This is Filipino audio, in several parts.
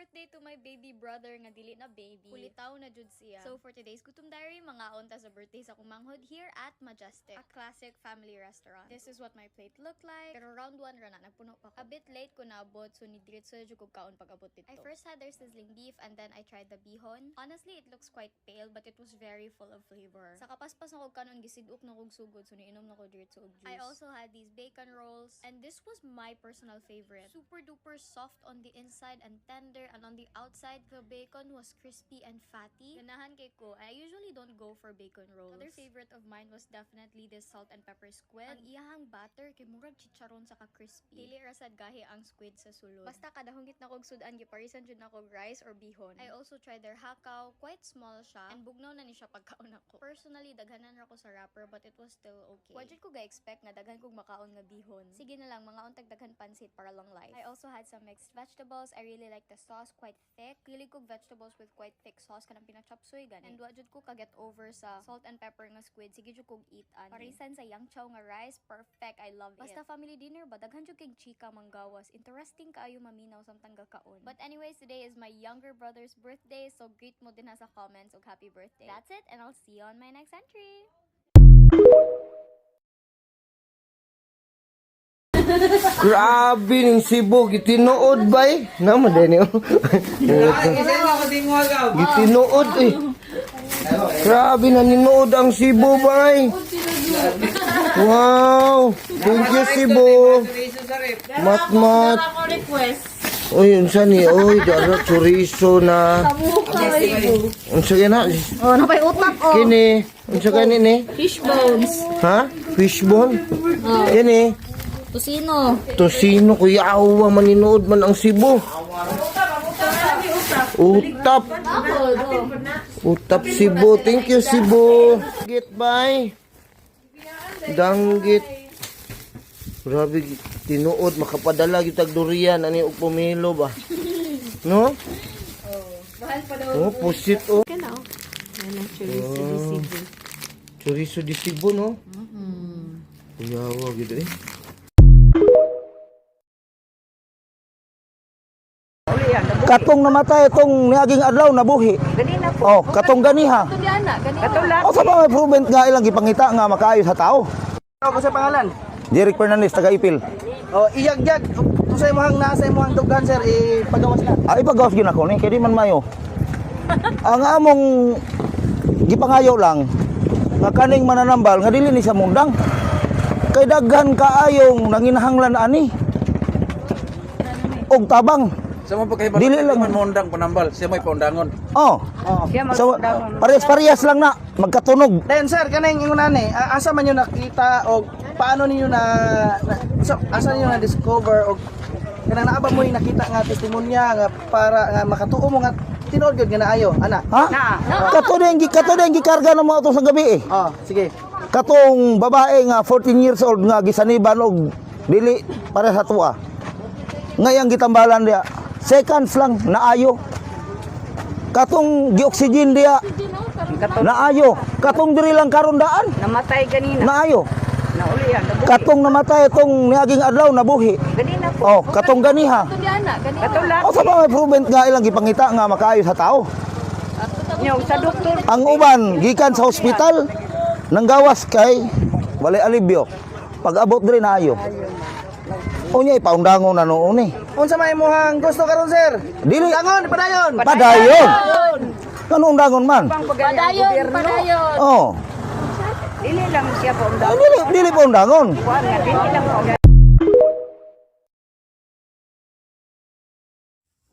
birthday to my baby brother nga dili na baby. Kulitaw na jud siya. So for today's Gutom Diary, mga onta sa birthday sa kumanghod here at Majestic, a classic family restaurant. This is what my plate looked like. Pero round 1 ra na, nagpuno pa ko. A bit late ko naabot, so nidiretso jud ko kaon pag abot dito. I first had their sizzling beef and then I tried the bihon. Honestly, it looks quite pale but it was very full of flavor. Sa kapaspas na kog kanon gisiduk na kog sugod, so niinom na ko diretso og juice. I also had these bacon rolls and this was my personal favorite. Super duper soft on the inside and tender, and on the outside the bacon was crispy and fatty. Ganahan kay ko. I usually don't go for bacon rolls. Another favorite of mine was definitely this salt and pepper squid. Ang iyahang batter kay murag chicharon saka crispy. Dili rasad gahi ang squid sa sulod. Basta kada hungit na kog sudan giparisan jud na kog rice or bihon. I also tried their hakaw. Quite small siya and bugnaw na ni siya pagkaon ako. Personally daghanan ra ko sa wrapper but it was still okay. Wa jud ko ga-expect na daghan kog makaon nga bihon. Sige na lang, mga untag daghan pansit para long life. I also had some mixed vegetables. I really like the sauce, quite thick. Pili kog vegetables with quite thick sauce kanang pinachopsoy gani. And wa jud ko ka get over sa salt and pepper nga squid. Sige jud kog eat ani. Parisan sa yang chow nga rice, perfect. I love it. Basta family dinner ba daghan jud kay chika manggawas. Interesting kaayo maminaw samtang gakaon. But anyways, today is my younger brother's birthday, so greet mo din sa comments og happy birthday. That's it, and I'll see you on my next entry. Grabe ning Cebu, gitinuod ba eh? Naman din yun. Gitinuod eh. Grabe na ninuod ang Cebu ba eh? Wow! Thank you Cebu! Mat-mat! Uy, unsa ni? Uy, dara chorizo na. Unsa gina? Oh, napay utak oh. Kini, unsa gani ni? Fish bones. Ha? Fishbone? Kini. Tosino. Tosino, kuya awa maninood man ang Cebu. Utap. Utap Cebu. Thank you Cebu. Danggit bye. Danggit. Grabe tinuod makapadala gitag durian ani og pomelo ba. No? Bahal pa daw. Oh, pusit oh. Kana oh. Yan ang chorizo di Cebu. Chorizo di Cebu no? Kuya awa gid eh. Katong namatay itong niaging adlaw nabuhi. Ganina po. Oh, katong ganiha. Katulad. O sa mga improvement nga ilang gipangita nga makaayo sa tao. Ano sa pangalan? Jeric Fernandez taga Ipil. Oh, iyag-yag. Kung sa imong nasa imong dughan sir, ipagawas na. Ay pagawas gyud ako ni kay di man mayo. Ang among gipangayo lang nga kaning mananambal nga dili ni sa mundang. Kay daghan kaayong nanginahanglan ani. Og tabang. Sa mga pagkaiba, Dili lang. man mondang panambal, siya may paundangon. Oh. Siya So, parehas-parehas lang na magkatunog. Then sir, kanang ingon ani, asa man niyo nakita o paano niyo so, asa niyo na discover o kanang naaba mo yung nakita nga testimonya nga para nga makatuo mo nga tinuod gyud nga naayo, ana. Ha? Katong gikarga na mo ato sa gabi eh. Oh, sige. Katong babae nga 14 years old nga gisaniban og dili para sa tuwa. Ngayang gitambalan dia. Seconds lang naayo. Katong gi-oxygen dia naayo. Katong diri lang karon daan Namatay ganina. naayo. Nauli yan. Katong namatay itong niaging adlaw nabuhi. Ganina po. Oh, katong ganiha. Katulad. O sa mga improvement nga ilang gipangita nga makaayo sa tao. Yung sa doktor. Ang uban gikan sa ospital nanggawas kay walay alibyo. Pag abot diri naayo. Unya ipaundangon na noon eh. Unsa may imong gusto karon sir? Dili Dangon, padayon. padayon. Kanong undangon man? Padayon. Oh. Dili lang siya po. Dili pa undangon. Dili lang po.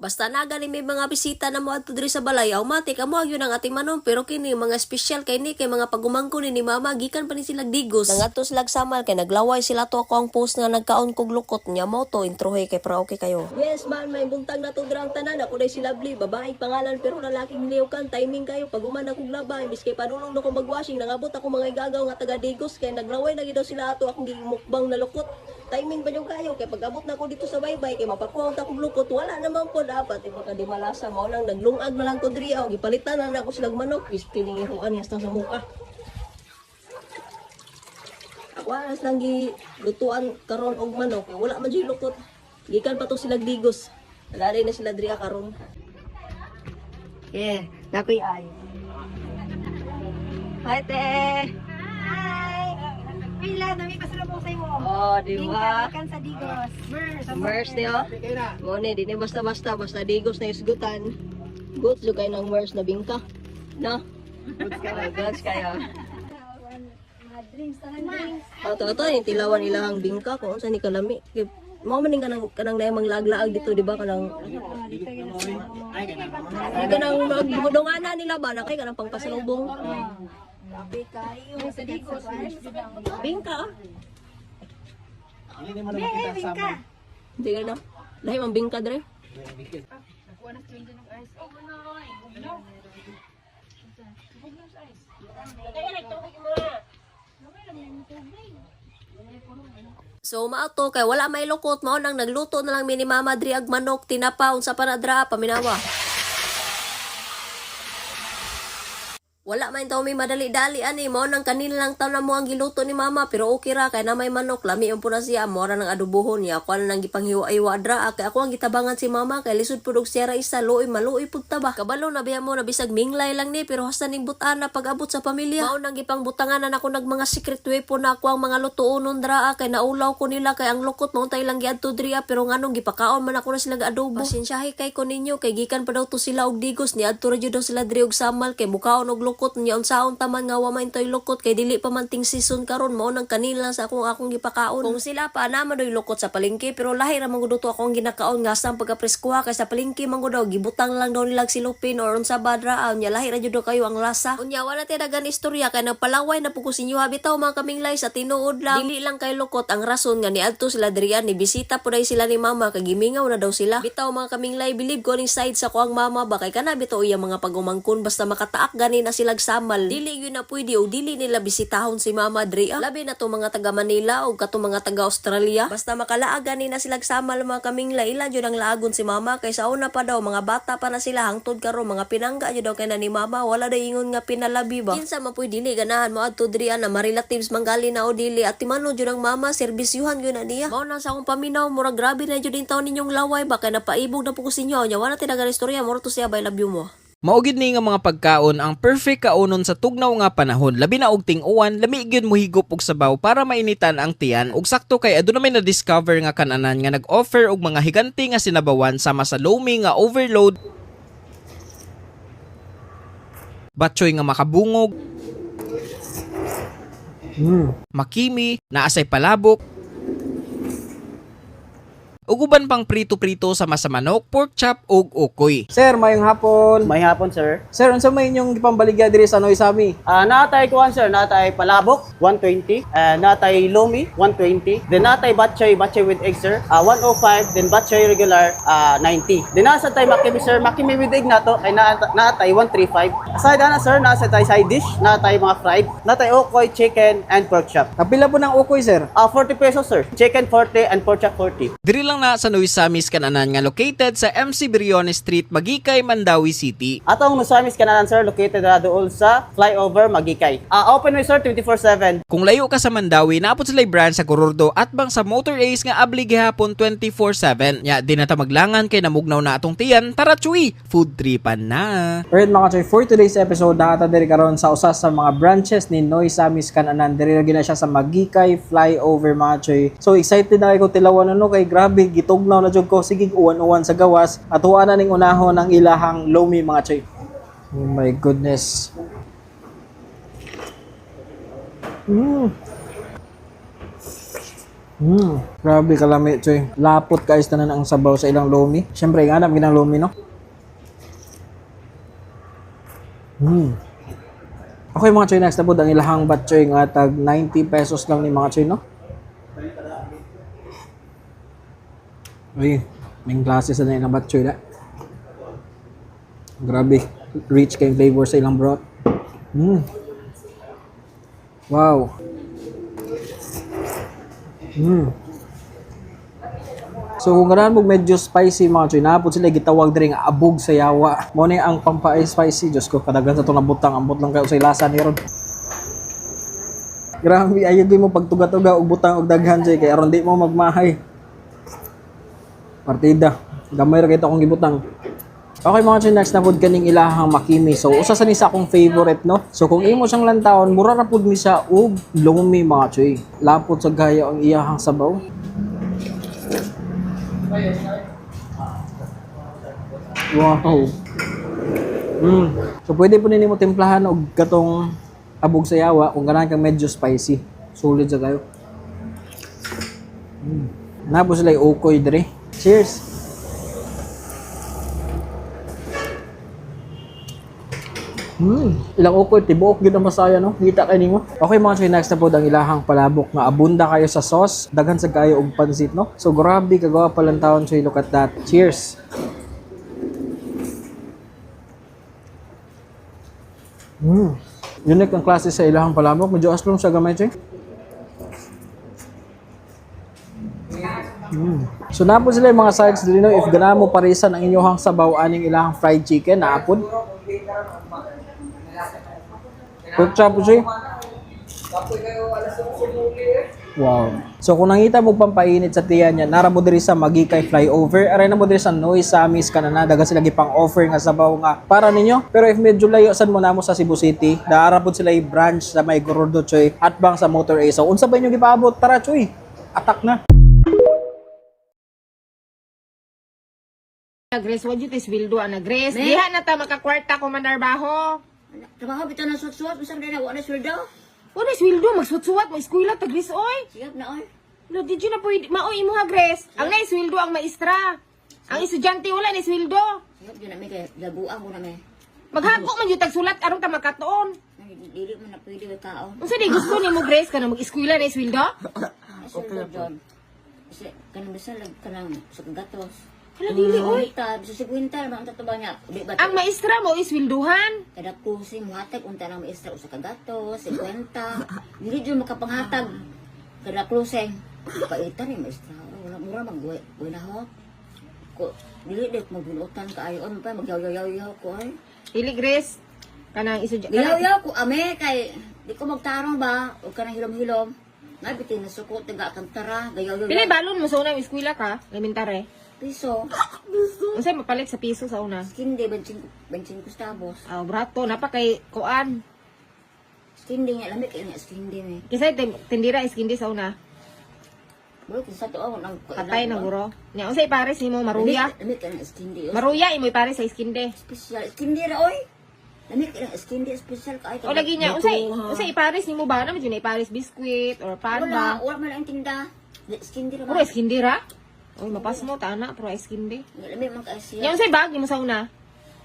Basta na gani may mga bisita na mo adto diri sa balay, automatic amo gyud ang ating manom, pero kini mga special kay ni kay mga pagumangko ni mama gikan pa ni sila digos. Nangadto sila samal kay naglaway sila to ako ang post nga nagkaon kog lukot nya mo to introhe kay para okay kayo. Yes man, may buntag na to dirang tanan ako day si Lovely, babae pangalan pero lalaking niliukan, timing kayo pag uman akong labay biskay padulong do ko magwashing nangabot ako mga igagaw nga taga digos kay naglaway na gid daw sila ato akong gimukbang na lukot. Timing ba yung kayo kay pag abot na ako dito sa baybay kay mapakuha ta kog lukot wala naman po dapat baka di malasa mo lang naglungag na lang ko diri og gipalitan na ako silang manok is pilingiruan niya sa muka. Ako alas lang gilutuan karon og manok wala man jud lukot gikan pa to sila digos. Wala rin na sila diri karon. Yeah, nakoy ay. Hi, te. Pila, nami pasalubong sa'yo. Oh, di ba? Kan sa Digos. Mers niyo. Mone, di na basta-basta. Basta digos na isgutan. Goods do kayo ng mers na bingka. No? Goods kayo. Mga drinks, tanang drinks. Ito, yung tilawan nila ang bingka. Kung saan ni kalami. Mga maning kanang na yung maglaag-laag dito, di ba? Kanang magdunganan nila ba? Nakay kanang pangpasalubong. Sa Digos. Bingka? Bingka. Hindi ka na. Dahil mang bingka, Dre. So maato kay wala may lukot mao nang nagluto na lang mi ni Mama Dri ag manok tinapa unsa pa na dra paminawa. Wala man taw mi madali-dali ani mo nang kanila lang taw na mo ang giluto ni Mama pero okay ra kay na may manok lami un po na siya mo ra nang adubohon niya ako na nang gipanghiwa-iwa dra kay ako ang gitabangan si Mama kay lisod pud og siya ra isa luoy maluoy pud taba. Kabalo na biya mo na bisag minglay lang ni pero hasta ning butan na pag-abot sa pamilya. Mao nang gipangbutanganan ako nag mga secret weapon na ako ang mga lutuonon dra kay naulaw ko nila kay ang lukot mao tay lang giadto dria pero nganong gipakaon man ako na sila adobo. Pasensyahe kay ko ninyo kay gikan pa daw to sila og Digos ni adto ra jud daw sila diri og samal kay mukaon og lukot niya unsaon taman nga wa man toy lukot kay dili pa man ting season karon mao nang kanila sa akong gipakaon. Kung sila pa na man doy lukot sa palengke pero lahi ra man gud to akong ginakaon nga sang pagkapreskuha kay sa palengke man gud daw gibutang lang daw nilag silupin or unsa badra nya lahi ra jud kayo ang lasa. Unya wala tay dagan istorya kay nagpalaway na pugos inyo habitaw mga kaminglay sa tinuod lang. Dili lang kay lukot ang rason nga niadto sila dirian ni bisita puday sila ni Mama kay gimingaw na daw sila. Bitaw mga kaminglay bilib ko ning side sa ko ang Mama ba kay kana bitaw iya mga pagumangkon basta makataak gani na silag samal. Dili yun na pwede o dili nila bisitahon si Mama Dre. Labi na to mga taga Manila o kato mga taga Australia. Basta makalaagan ni na silag samal mga kamingla ila jud ang laagon si Mama kay sa una pa daw mga bata pa na sila hangtod karon mga pinangga jud daw kay na ni Mama wala daw ingon nga pinalabi ba. Kinsa man pwede dili ganahan mo adto diri na relatives manggali na o dili at timano jud ang Mama serbisyuhan gyud na niya. Mao na sa akong paminaw mura grabe na jud din taon ninyong laway ba kay napaibog na pugos inyo nya wala tinaga istorya mura to siya by love you mo. Maugid ni nga mga pagkaon ang perfect kaunon sa tugnaw nga panahon labi na og ting-uwan lami gyud mo higop og sabaw para mainitan ang tiyan ug sakto kay aduna may na discover nga kananan nga nag-offer og mga higanti nga sinabawan sama sa lomi nga overload batchoy nga makabungog makimi naasay palabok ug uban pang prito-prito sama sa manok, pork chop ug ukoy. Sir, mayong hapon. May hapon, sir. Sir, unsa may inyong gipambaligya diri sa Noy Sami? Natay kuan, sir. Natay palabok, 120. Natay lomi, 120. Then natay batchoy with egg, sir. 105. Then batchoy regular, 90. Then nasa tay makimi, sir. Makimi with egg nato ay natay 135. Aside na, sir, nasa tay side dish. Natay mga fried. Natay ukoy, chicken, and pork chop. Kapila po ng ukoy, sir? 40 pesos, sir. Chicken 40 and pork chop 40. Diri lang na sa Noy Samis kananan nga located sa MC Briones Street, Magikay, Mandawi City. Atong Nusamis kananan, sir, located na doon sa flyover Magikay. Open way, sir, 24/7. Kung layo ka sa Mandawi, naapot sila branch sa Kururdo at bang sa Motor Ace nga abli gihapon 24/7. Nya di na ta maglangan kay namugnaw na atong tiyan, tara chuy, food tripan na. Alright mga choy, for today's episode nakata diri karon sa usas sa mga branches ni Noy Samis kananan. Diri lagi na siya sa Magikay flyover mga choy. So excited na ko tilawan no kay grabe gitugnaw na jud ko sige uwan-uwan sa gawas at huwag na ning unahon ang ilahang lomi mga choy. Oh my goodness. Grabe kalami choy. Lapot guys tanan ang sabaw sa ilang lomi. Syempre ganap ginang lomi no. Okay mga choy, next na po ang ilahang batchoy nga tag 90 pesos lang ni mga choy no. Uy, may klase sa ilang batchoy na. Grabe, rich kayong flavor sa ilang broth. Wow. So kung ganahan mo medyo spicy mga choy, napod sila gitawag diri nga abog sa yawa. Mo ni ang pampa-spicy, Diyos ko, kadagan sa itong nabutang, ambot lang kayo sa ilasa ni ron. Grabe, ayaw mo pagtuga-tuga og butang og daghan choy, kaya aron di mo magmahay. Partida, gamay ra kay akong gibutang. Okay mga choy, next na pud kaning ilahang makimi. So usa sa ni sa akong favorite no. So kung imo siyang lantawon, mura ra pud ni siya og lumi mga choy. Lapot sa gaya ang iyahang sabaw. Wow. So pwede po nimo timplahan og katong abog sa yawa kung ganahan kang medyo spicy. Solid sa kayo. Nabo sila ukoy dire. Cheers. Ilang ukoy tibuok gyud ang masaya no. Kita kay nimo. Okay mga choy, next na po ang ilahang palabok nga abunda kayo sa sauce, daghan sa kayo og pansit no. So grabe kagawa pa lang taon choy, look at that. Cheers. Unique ang klase sa ilahang palabok. Medyo aslong siya gamay, choy. So napo sila yung mga sides dito. If ganahan mo parisan ang inyong sabaw aning ilahang fried chicken, naapod. Pork chop, choy. Wow. So kung nangita mo pampainit sa tiyan niya, nara mo diri sa Magikay flyover, aray na mo diri sa Noy Samis kanana, daga sila gipang offer nga sabaw nga para ninyo. Pero if medyo layo sad mo namo sa Cebu City, daara pud sila yung branch sa may Gordo choy at bang sa Motor A. So unsa ba inyo gipaabot? Tara choy. Atak na. Grace, wag yun iswildo na Grace. Diha na ta makakwarta ko mandarbaho. Trabaho bitaw na suot-suot, usab na wala sweldo. Wala iswildo, magsuwat-suwat, mag-eskwela ta Grace, oy. Sigap na oy. No, did you na pwede, maoy imo ha Grace. Ang naiswildo ang maestra. Ang estudyante wala na iswildo. Sigap yun na may kay labuang mo na may. Maghagok man yung tagsulat aron ta makatuon. Dili mo na pwede with kaon. Unsa di gusto nimo Grace kana mag-eskwela na iswildo? Okay John. Kasi kanang bisal kanang sa gatos. Hala dili oy. Ta bisa si kwintal man tatubang niya. Di ba? Ang maestra mo iswilduhan. Kada pusi mo hatag unta ng maestra usa ka gatos, 50. Dili jud makapanghatag. Kada closing. Paitan ni maestra. Wala mura magbuhay na ho. Ko dili dit magbunutan kaayon pa magyaw-yaw ko ay. Dili Grace. Kanang estudyante. Yaw-yaw ko ame kay di ko magtarong ba o kanang hilom-hilom. Nga bitin na sukot taga kantara, gayaw-yaw. Pili balon mo sa una eskwela ka, elementary. Piso. Unsay mapalit sa piso sa una? Skindi, 25 centavos. Ah, brato, napakay kuan. Skindi nga, lamig kaya nga skindi ni. Kisay tindira iskindi sa una. Bro, kinsa to ako nang... Patay na guro. Nya unsay pares nimo maruya? Lamig kaya nga skindi. Maruya imo pares sa iskinde. Special. Skindi ra, oy. Lamig kaya nga skindi, special ka. O lagi niya unsay pares nimo ba na medyo na pares biscuit or pan ba? Wala man ang tinda. Skindi ra Puro iskindi ra. Oy mapas mo ta na pro iskindi. Lamig man ka siya. Nya unsay bag nimo sa una?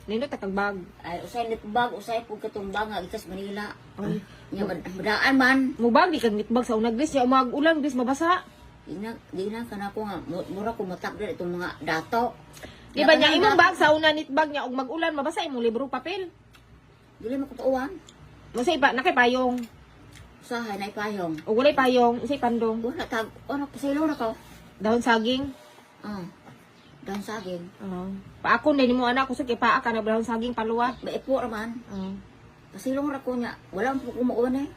Nindot ta kag bag. Ay, usay nitbag, usay pug katumbang nga ikas Manila. Ay, Nya madaan man. mo bag di kag nitbag sa una gris nya umag ulan gris mabasa. Di na kana ko nga mura ko matakder itong mga dato. Di ba nya imong bag sa una nitbag nya ug mag-ulan mabasa imong libro papel. Dili mo kutuan. Unsay pa nakay payong. Usahay na ipayong. Ug walay payong, unsay pandong. Wala tag, ano pasaylo na ko. Dahon saging. Dahon saging. Paakon din mo anak kusog kay paa ka na dahon saging paluwa. Maipo raman. Oh. Pasilong ra ko nya. Wala mo kumuon eh.